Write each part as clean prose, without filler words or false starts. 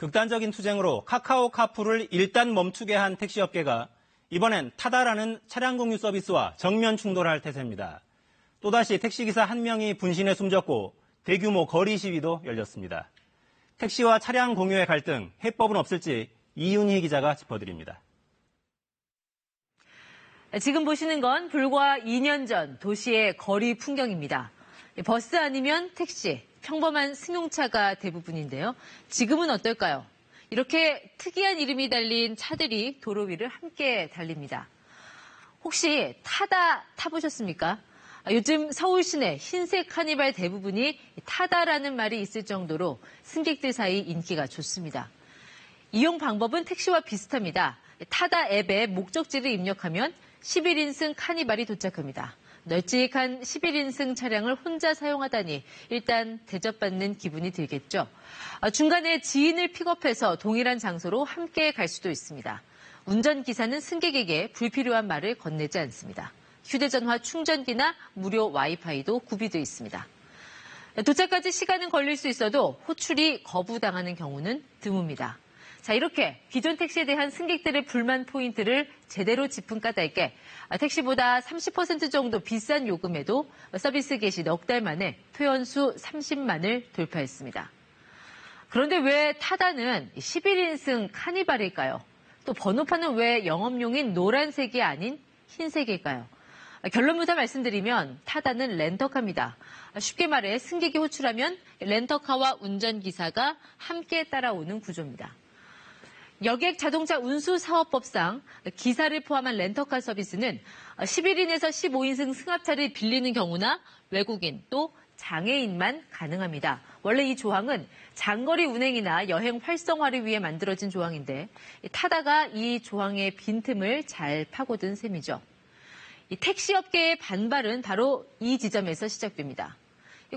극단적인 투쟁으로 카카오 카풀을 일단 멈추게 한 택시업계가 이번엔 타다라는 차량 공유 서비스와 정면 충돌할 태세입니다. 또다시 택시기사 한 명이 분신에 숨졌고 대규모 거리 시위도 열렸습니다. 택시와 차량 공유의 갈등, 해법은 없을지 이윤희 기자가 짚어드립니다. 지금 보시는 건 불과 2년 전 도시의 거리 풍경입니다. 버스 아니면 택시, 평범한 승용차가 대부분인데요. 지금은 어떨까요? 이렇게 특이한 이름이 달린 차들이 도로 위를 함께 달립니다. 혹시 타다 타보셨습니까? 요즘 서울 시내 흰색 카니발 대부분이 타다라는 말이 있을 정도로 승객들 사이 인기가 좋습니다. 이용 방법은 택시와 비슷합니다. 타다 앱에 목적지를 입력하면 11인승 카니발이 도착합니다. 널찍한 11인승 차량을 혼자 사용하다니 일단 대접받는 기분이 들겠죠. 중간에 지인을 픽업해서 동일한 장소로 함께 갈 수도 있습니다. 운전기사는 승객에게 불필요한 말을 건네지 않습니다. 휴대전화 충전기나 무료 와이파이도 구비되어 있습니다. 도착까지 시간은 걸릴 수 있어도 호출이 거부당하는 경우는 드뭅니다. 자, 이렇게 기존 택시에 대한 승객들의 불만 포인트를 제대로 짚은 까닭에 택시보다 30% 정도 비싼 요금에도 서비스 개시 넉 달 만에 회원수 30만을 돌파했습니다. 그런데 왜 타다는 11인승 카니발일까요? 또 번호판은 왜 영업용인 노란색이 아닌 흰색일까요? 결론부터 말씀드리면 타다는 렌터카입니다. 쉽게 말해 승객이 호출하면 렌터카와 운전기사가 함께 따라오는 구조입니다. 여객 자동차 운수사업법상 기사를 포함한 렌터카 서비스는 11인에서 15인승 승합차를 빌리는 경우나 외국인 또 장애인만 가능합니다. 원래 이 조항은 장거리 운행이나 여행 활성화를 위해 만들어진 조항인데 타다가 이 조항의 빈틈을 잘 파고든 셈이죠. 이 택시업계의 반발은 바로 이 지점에서 시작됩니다.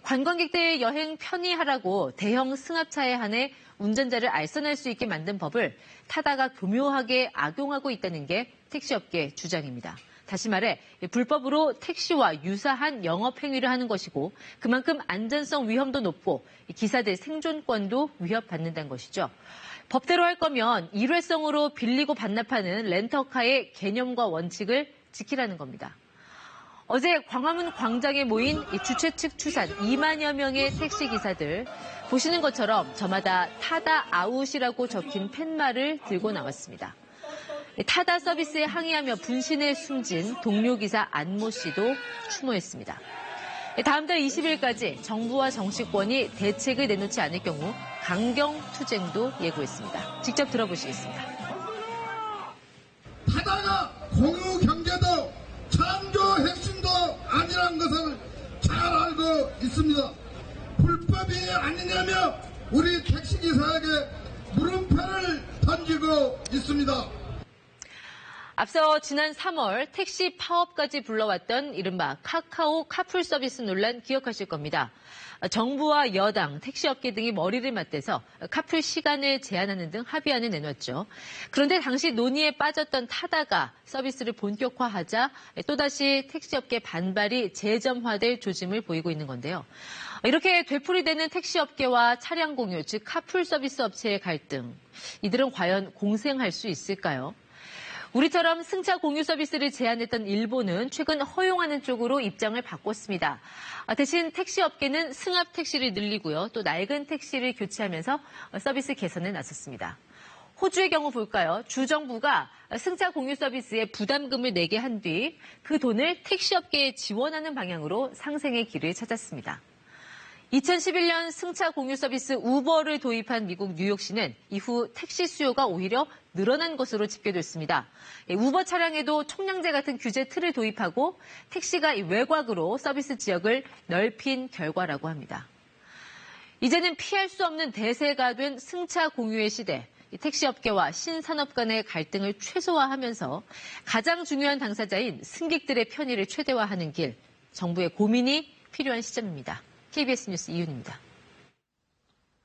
관광객들 여행 편의하라고 대형 승합차에 한해 운전자를 알선할 수 있게 만든 법을 타다가 교묘하게 악용하고 있다는 게 택시업계 주장입니다. 다시 말해 불법으로 택시와 유사한 영업행위를 하는 것이고 그만큼 안전성 위험도 높고 기사들 생존권도 위협받는다는 것이죠. 법대로 할 거면 일회성으로 빌리고 반납하는 렌터카의 개념과 원칙을 지키라는 겁니다. 어제 광화문 광장에 모인 주최 측 추산 2만여 명의 택시기사들 보시는 것처럼 저마다 타다 아웃이라고 적힌 팻말을 들고 나왔습니다. 타다 서비스에 항의하며 분신에 숨진 동료 기사 안모 씨도 추모했습니다. 다음 달 20일까지 정부와 정치권이 대책을 내놓지 않을 경우 강경 투쟁도 예고했습니다. 직접 들어보시겠습니다. 타다가 공유 경제도 창조 핵심도 아니라는 것을 잘 알고 있습니다. 불법이 아니냐며 우리 택시기사에게 물음표를 던지고 있습니다. 앞서 지난 3월 택시 파업까지 불러왔던 이른바 카카오 카풀 서비스 논란 기억하실 겁니다. 정부와 여당, 택시업계 등이 머리를 맞대서 카풀 시간을 제한하는 등 합의안을 내놨죠. 그런데 당시 논의에 빠졌던 타다가 서비스를 본격화하자 또다시 택시업계 반발이 재점화될 조짐을 보이고 있는 건데요. 이렇게 되풀이되는 택시업계와 차량 공유, 즉 카풀 서비스 업체의 갈등, 이들은 과연 공생할 수 있을까요? 우리처럼 승차 공유 서비스를 제한했던 일본은 최근 허용하는 쪽으로 입장을 바꿨습니다. 대신 택시업계는 승합 택시를 늘리고요. 또 낡은 택시를 교체하면서 서비스 개선에 나섰습니다. 호주의 경우 볼까요? 주정부가 승차 공유 서비스에 부담금을 내게 한 뒤 그 돈을 택시업계에 지원하는 방향으로 상생의 길을 찾았습니다. 2011년 승차 공유 서비스 우버를 도입한 미국 뉴욕시는 이후 택시 수요가 오히려 늘어난 것으로 집계됐습니다. 우버 차량에도 총량제 같은 규제 틀을 도입하고 택시가 외곽으로 서비스 지역을 넓힌 결과라고 합니다. 이제는 피할 수 없는 대세가 된 승차 공유의 시대. 택시업계와 신산업 간의 갈등을 최소화하면서 가장 중요한 당사자인 승객들의 편의를 최대화하는 길, 정부의 고민이 필요한 시점입니다. KBS 뉴스 이윤입니다.